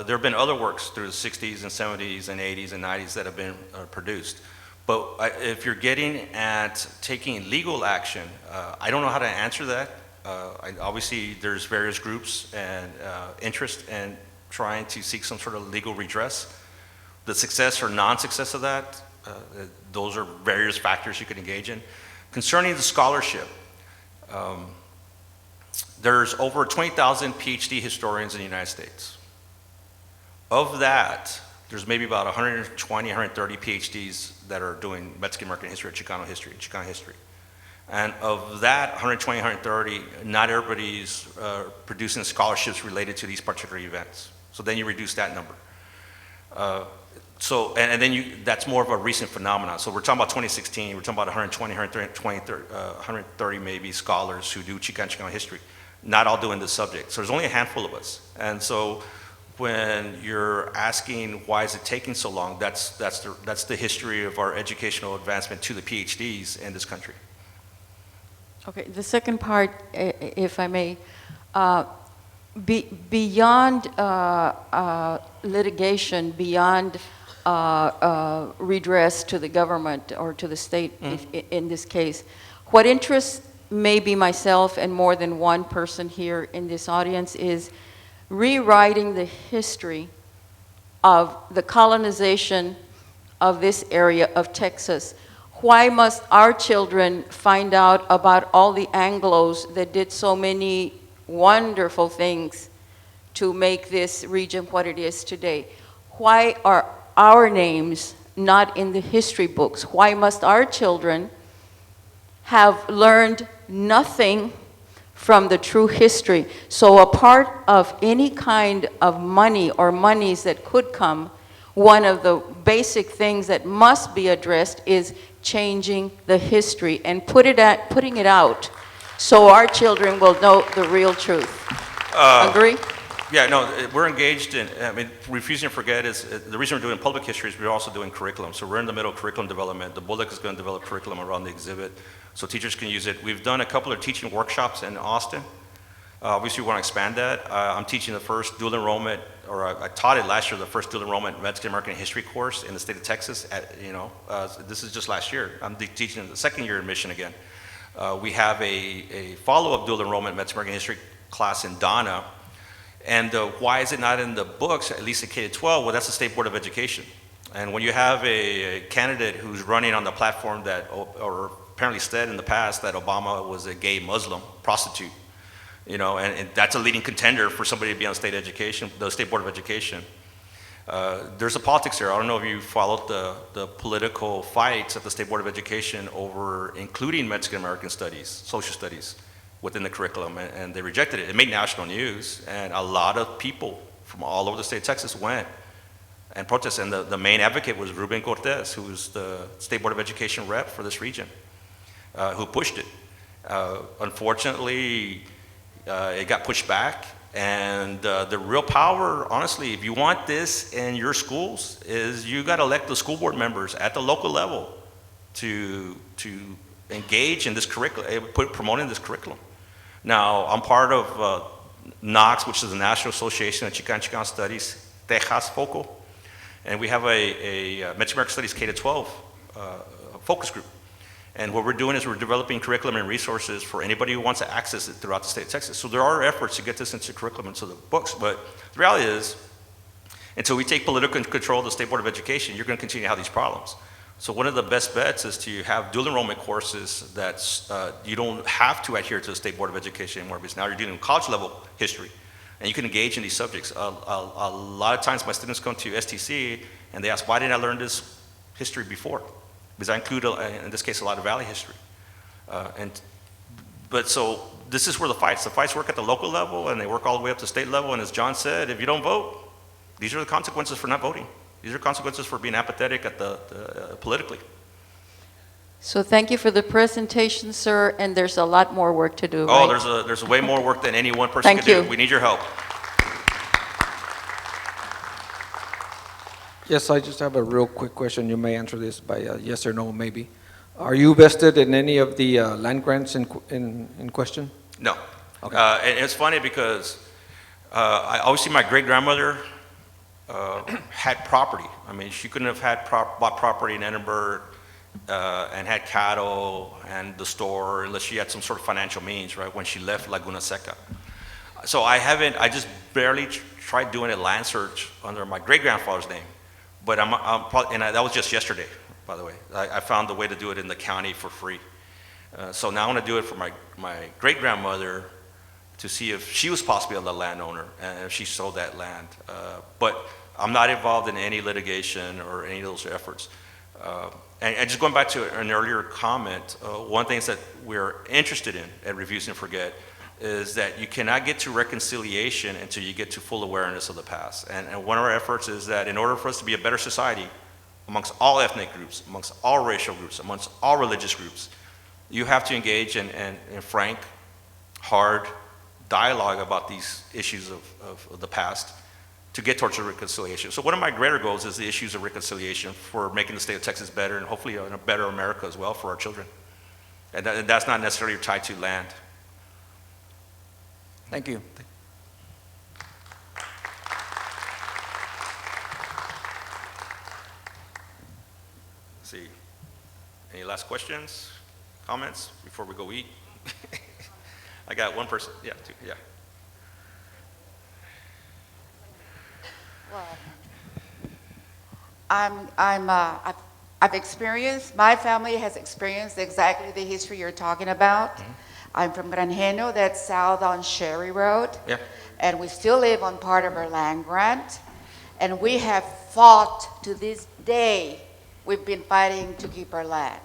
S1: There have been other works through the 60s and 70s and 80s and 90s that have been produced. But if you're getting at taking legal action, I don't know how to answer that. Obviously, there's various groups and interest in trying to seek some sort of legal redress. The success or non-success of that, those are various factors you can engage in. Concerning the scholarship, there's over 20,000 PhD historians in the United States. Of that, there's maybe about 120, 130 PhDs that are doing Mexican American history or Chicano history. And of that 120, 130, not everybody's producing scholarships related to these particular events. So then you reduce that number. That's more of a recent phenomenon. So we're talking about 2016, we're talking about 120, 130 maybe scholars who do Chicano history, not all doing this subject. So there's only a handful of us. And so when you're asking why is it taking so long, that's the history of our educational advancement to the PhDs in this country.
S5: Okay, the second part, if I may, beyond litigation, beyond redress to the government or to the state in this case, what interests maybe myself and more than one person here in this audience is rewriting the history of the colonization of this area of Texas. Why must our children find out about all the Anglos that did so many wonderful things to make this region what it is today? Why are our names not in the history books? Why must our children have learned nothing from the true history? So a part of any kind of money or monies that could come, one of the basic things that must be addressed is changing the history and putting it out so our children will know the real truth. Agree?
S1: Yeah, no, we're engaged in, Refusing to Forget is, the reason we're doing public history is we're also doing curriculum. So we're in the middle of curriculum development. The Bullock is going to develop curriculum around the exhibit so teachers can use it. We've done a couple of teaching workshops in Austin. Obviously, we want to expand that. I'm teaching the first dual enrollment, or I taught it last year, the first dual enrollment Mexican American history course in the state of Texas. This is just last year. I'm teaching the second year in Mission again. We have a follow-up dual enrollment Mexican American history class in Donna. And why is it not in the books, at least at K-12? Well, that's the State Board of Education. And when you have a candidate who's running on the platform that, or apparently said in the past that Obama was a gay Muslim prostitute, and that's a leading contender for somebody to be on state education, the State Board of Education. There's a politics here. I don't know if you followed the political fights at the State Board of Education over including Mexican American studies, social studies, within the curriculum, and they rejected it. It made national news, and a lot of people from all over the state of Texas went and protested, and the main advocate was Ruben Cortez, who was the State Board of Education rep for this region, who pushed it. Unfortunately, it got pushed back, and the real power, honestly, if you want this in your schools, is you got to elect the school board members at the local level to engage in this curriculum, promoting this curriculum. Now, I'm part of NOX, which is the National Association of Chicano Studies, Texas Foco, and we have a Mexican American Studies K-12 focus group. And what we're doing is we're developing curriculum and resources for anybody who wants to access it throughout the state of Texas. So there are efforts to get this into curriculum into the books, but the reality is, until we take political control of the State Board of Education, you're going to continue to have these problems. So one of the best bets is to have dual enrollment courses that you don't have to adhere to the State Board of Education anymore, because now you're dealing with college level history, and you can engage in these subjects. A lot of times my students come to STC and they ask, why didn't I learn this history before? Because I include, in this case, a lot of Valley history. But so this is where the fights work at the local level, and they work all the way up to state level. And as John said, if you don't vote, these are the consequences for not voting. These are consequences for being apathetic at politically.
S5: So thank you for the presentation, sir, and there's a lot more work to do,
S1: Oh,
S5: right?
S1: there's way more work than any one person
S5: Thank
S1: can do.
S5: you.
S1: We need your help.
S6: Yes, I just have a real quick question. You may answer this by yes or no, maybe. Are you vested in any of the land grants in question?
S1: No.
S6: Okay.
S1: And it's funny because I always see my great-grandmother had property. I mean, she couldn't have bought property in Edinburgh and had cattle and the store unless she had some sort of financial means, right, when she left Laguna Seca. So I just barely tried doing a land search under my great-grandfather's name. But I'm probably, and that was just yesterday, by the way. I found a way to do it in the county for free. So now I want to do it for my great-grandmother to see if she was possibly the landowner and if she sold that land. But I'm not involved in any litigation or any of those efforts. And just going back to an earlier comment, one thing that we're interested in at Reviews and Forget is that you cannot get to reconciliation until you get to full awareness of the past. And one of our efforts is that in order for us to be a better society amongst all ethnic groups, amongst all racial groups, amongst all religious groups, you have to engage in frank, hard dialogue about these issues of the past to get towards a reconciliation. So one of my greater goals is the issues of reconciliation for making the state of Texas better and hopefully a better America as well for our children. And that's not necessarily tied to land.
S6: Thank you.
S1: Let's see. Any last questions, comments before we go eat? I got one person. Yeah, two. Yeah.
S7: Well, I've experienced, my family has experienced exactly the history you're talking about.
S1: Mm-hmm.
S7: I'm from Granjeno, that's south on Sherry Road.
S1: Yeah.
S7: And we still live on part of our land grant. And we have fought to this day, we've been fighting to keep our land.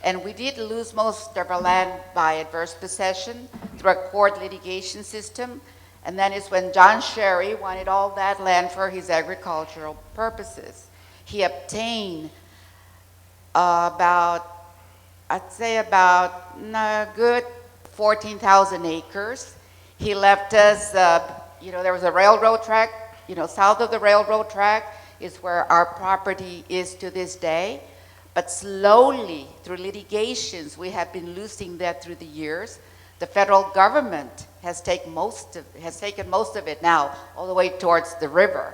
S7: And we did lose most of our land by adverse possession through a court litigation system. And then is when John Sherry wanted all that land for his agricultural purposes. He obtained about a good 14,000 acres. He left us, there was a railroad track, south of the railroad track is where our property is to this day. But slowly, through litigations, we have been losing that through the years. The federal government has taken most of it now, all the way towards the river.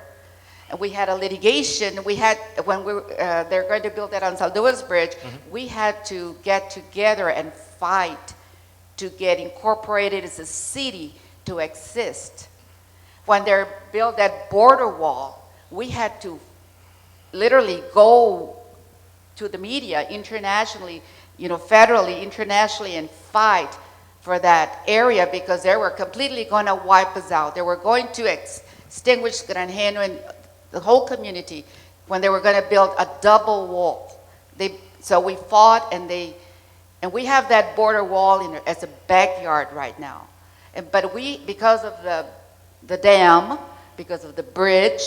S7: And we had a litigation. When they're going to build that on Salduas Bridge, we had to get together and fight to get incorporated as a city to exist. When they built that border wall, we had to literally go to the media internationally, federally, internationally, and fight for that area because they were completely going to wipe us out. They were going to extinguish Granjeno and the whole community when they were going to build a double wall. So we fought, and we have that border wall as a backyard right now. But because of the dam, because of the bridge,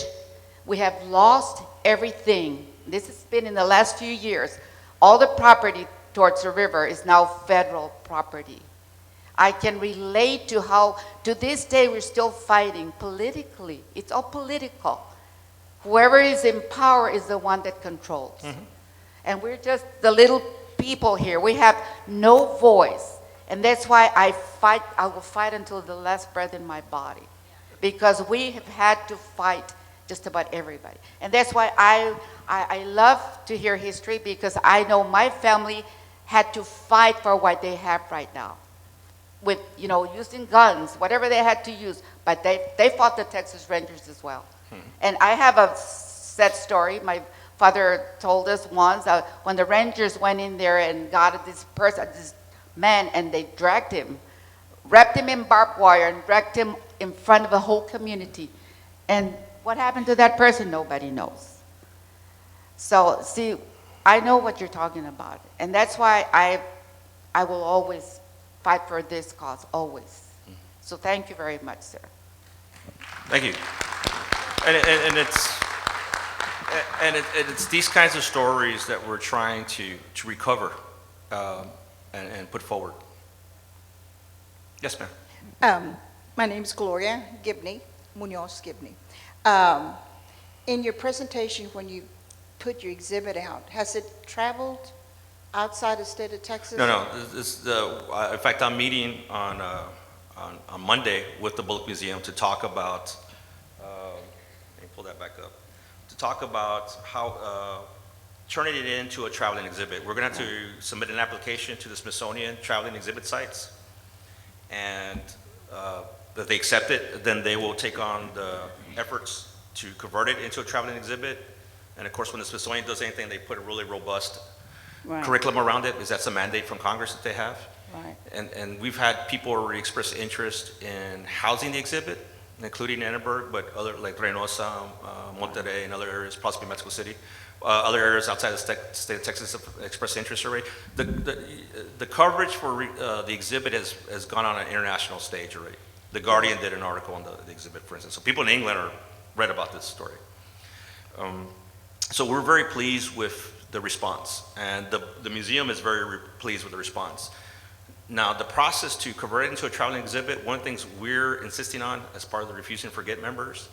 S7: we have lost everything. This has been in the last few years. All the property towards the river is now federal property. I can relate to how, to this day, we're still fighting politically. It's all political. Whoever is in power is the one that controls. And we're just the little people here. We have no voice. And that's why I will fight until the last breath in my body. Because we have had to fight just about everybody. And that's why I love to hear history, because I know my family had to fight for what they have right now with, using guns, whatever they had to use, but they fought the Texas Rangers as well. And I have a sad story. My father told us once when the Rangers went in there and got this man, and they dragged him, wrapped him in barbed wire and dragged him in front of the whole community. And what happened to that person? Nobody knows. So, see, I know what you're talking about. And that's why I will always fight for this cause, always. So thank you very much, sir.
S1: Thank you. And it's these kinds of stories that we're trying to recover and put forward. Yes, ma'am.
S8: My name is Gloria Gibney, Munoz Gibney. In your presentation, when you put your exhibit out, has it traveled outside the state of Texas?
S1: No. In fact, I'm meeting on Monday with the Bullock Museum to talk about, let me pull that back up, to talk about how turning it into a traveling exhibit. We're going to have to submit an application to the Smithsonian traveling exhibit sites, and if they accept it, then they will take on the efforts to convert it into a traveling exhibit. And of course, when the Smithsonian does anything, they put a really robust curriculum around it, because that's a mandate from Congress that they have.
S8: Right.
S1: And we've had people already express interest in housing the exhibit, including Edinburgh, but other like Reynosa, Monterrey, and other areas, possibly Mexico City. Other areas outside the state of Texas have expressed interest already. The coverage for the exhibit has gone on an international stage already. The Guardian did an article on the exhibit, for instance. So people in England read about this story. So we're very pleased with the response, and the museum is very pleased with the response. Now, the process to convert it into a traveling exhibit, one of the things we're insisting on as part of the Refuse and Forget members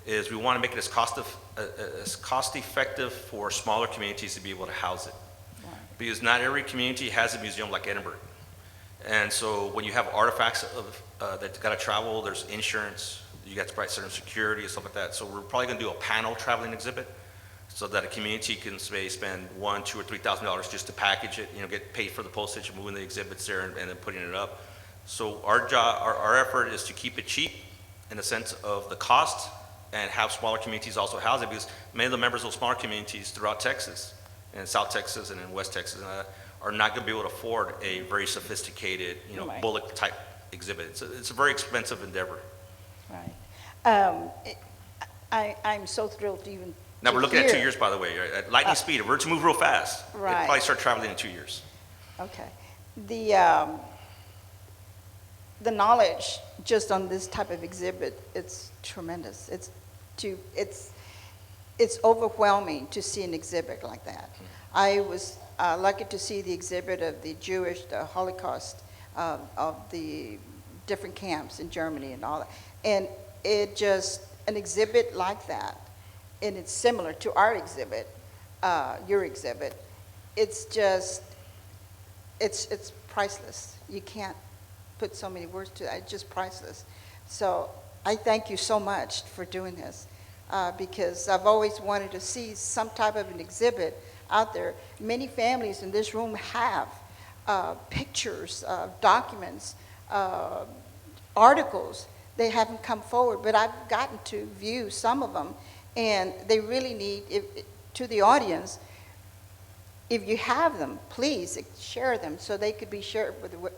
S1: is we want to make it as cost effective for smaller communities to be able to house it.
S8: Right.
S1: Because not every community has a museum like Edinburgh. And so when you have artifacts that got to travel, there's insurance, you got to provide certain security and stuff like that. So we're probably going to do a panel traveling exhibit, so that a community can spend $1,000, $2,000, or $3,000 just to package it, get paid for the postage, moving the exhibits there, and then putting it up. So our effort is to keep it cheap in the sense of the cost, and have smaller communities also house it, because many of the members of smaller communities throughout Texas, and South Texas and in West Texas, are not going to be able to afford a very sophisticated,
S8: Right.
S1: Bullock type exhibit. It's a very expensive endeavor.
S8: Right. I'm so thrilled to even
S1: Now, we're looking at 2
S8: hear.
S1: years, by the way, at lightning speed. If we're to move real fast, it'll
S8: Right.
S1: probably start traveling in 2 years.
S8: Okay. The knowledge just on this type of exhibit, it's tremendous. It's overwhelming to see an exhibit like that. I was lucky to see the exhibit of the Holocaust of the different camps in Germany and all that. And an exhibit like that, and it's similar to our exhibit, your exhibit, it's priceless. You can't put so many words to that. It's just priceless. So I thank you so much for doing this, because I've always wanted to see some type of an exhibit out there. Many families in this room have pictures, documents, articles. They haven't come forward, but I've gotten to view some of them, and they really need, to the audience, if you have them, please share them so they could be shared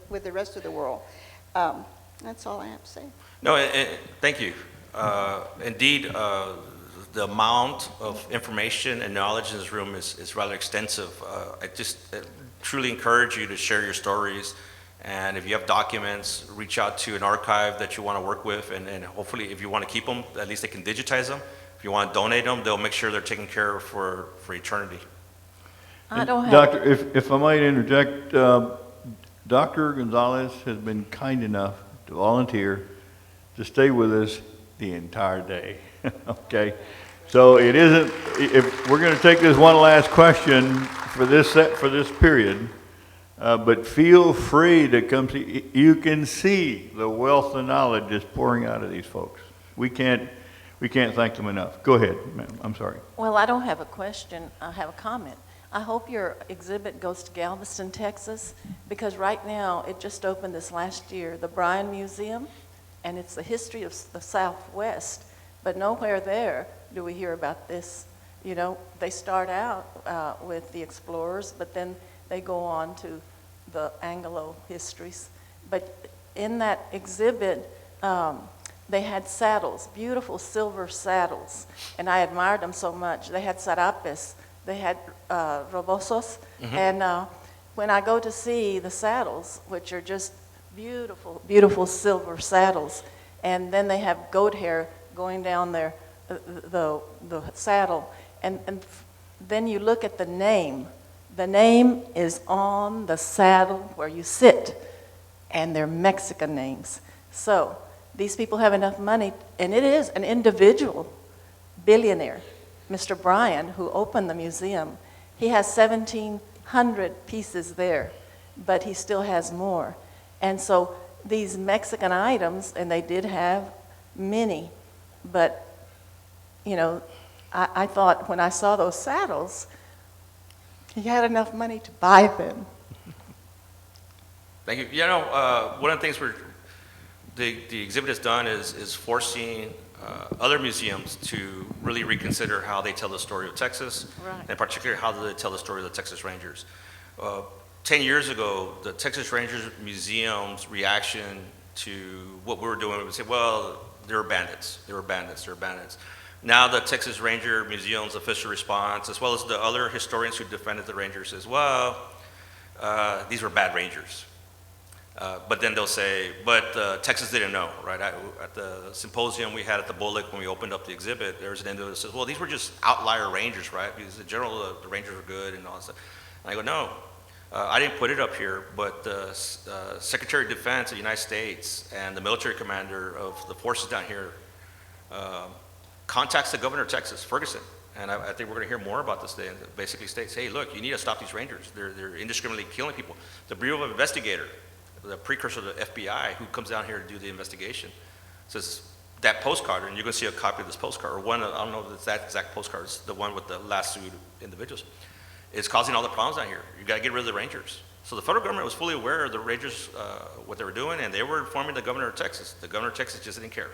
S8: with the rest of the world. That's all I have to say.
S1: No, thank you. Indeed, the amount of information and knowledge in this room is rather extensive. I just truly encourage you to share your stories. And if you have documents, reach out to an archive that you want to work with, and hopefully if you want to keep them, at least they can digitize them. If you want to donate them, they'll make sure they're taken care of for eternity.
S5: I don't have.
S9: Doctor, if I might interject, Dr. Gonzales has been kind enough to volunteer to stay with us the entire day, okay? So it isn't, if we're going to take this one last question for this period, but feel free to come see. You can see the wealth of knowledge just pouring out of these folks. We can't thank them enough. Go ahead, ma'am. I'm sorry.
S10: Well, I don't have a question. I have a comment. I hope your exhibit goes to Galveston, Texas, because right now, it just opened this last year, the Bryan Museum, and it's the history of the Southwest, but nowhere there do we hear about this. You know, they start out with the explorers, but then they go on to the Anglo histories. But in that exhibit, they had saddles, beautiful silver saddles, and I admired them so much. They had sarapes, they had robosos, and when I go to see the saddles, which are just beautiful, beautiful silver saddles, and then they have goat hair going down there, the saddle, and then you look at the name. The name is on the saddle where you sit, and they're Mexican names. So these people have enough money, and it is an individual billionaire, Mr. Bryan, who opened the museum. He has 1,700 pieces there, but he still has more. And so these Mexican items, and they did have many, but, you know, I thought when I saw those saddles, he had enough money to buy them.
S1: Thank you. You know, one of the things the exhibit has done is forcing other museums to really reconsider how they tell the story of Texas,
S10: Right.
S1: and particularly how they tell the story of the Texas Rangers. 10 years ago, the Texas Rangers Museum's reaction to what we were doing was say, well, they were bandits, they were bandits, they were bandits. Now the Texas Ranger Museum's official response, as well as the other historians who defended the Rangers, is, well, these were bad Rangers. But then they'll say, but Texas didn't know, right? At the symposium we had at the Bullock when we opened up the exhibit, there was an individual that says, well, these were just outlier Rangers, right? Because in general, the Rangers were good and all that stuff. And I go, no, I didn't put it up here, but the Secretary of Defense of the United States and the military commander of the forces down here contacts the governor of Texas, Ferguson. And I think we're going to hear more about this today, and basically states, hey, look, you need to stop these Rangers. They're indiscriminately killing people. The Bureau of Investigator, the precursor to the FBI, who comes down here to do the investigation, says that postcard, and you're going to see a copy of this postcard, or one, I don't know if it's that exact postcard, it's the one with the last sued individuals, is causing all the problems down here. You got to get rid of the Rangers. So the federal government was fully aware of the Rangers, what they were doing, and they were informing the governor of Texas. The governor of Texas just didn't care.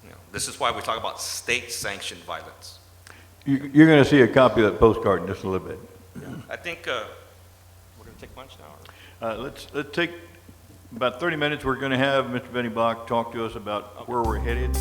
S1: You know, this is why we talk about state-sanctioned violence.
S9: You're going to see a copy of that postcard in just a little bit.
S1: I think we're going to take lunch now.
S9: Let's take about 30 minutes. We're going to have Mr. Benny Bach talk to us about where we're headed.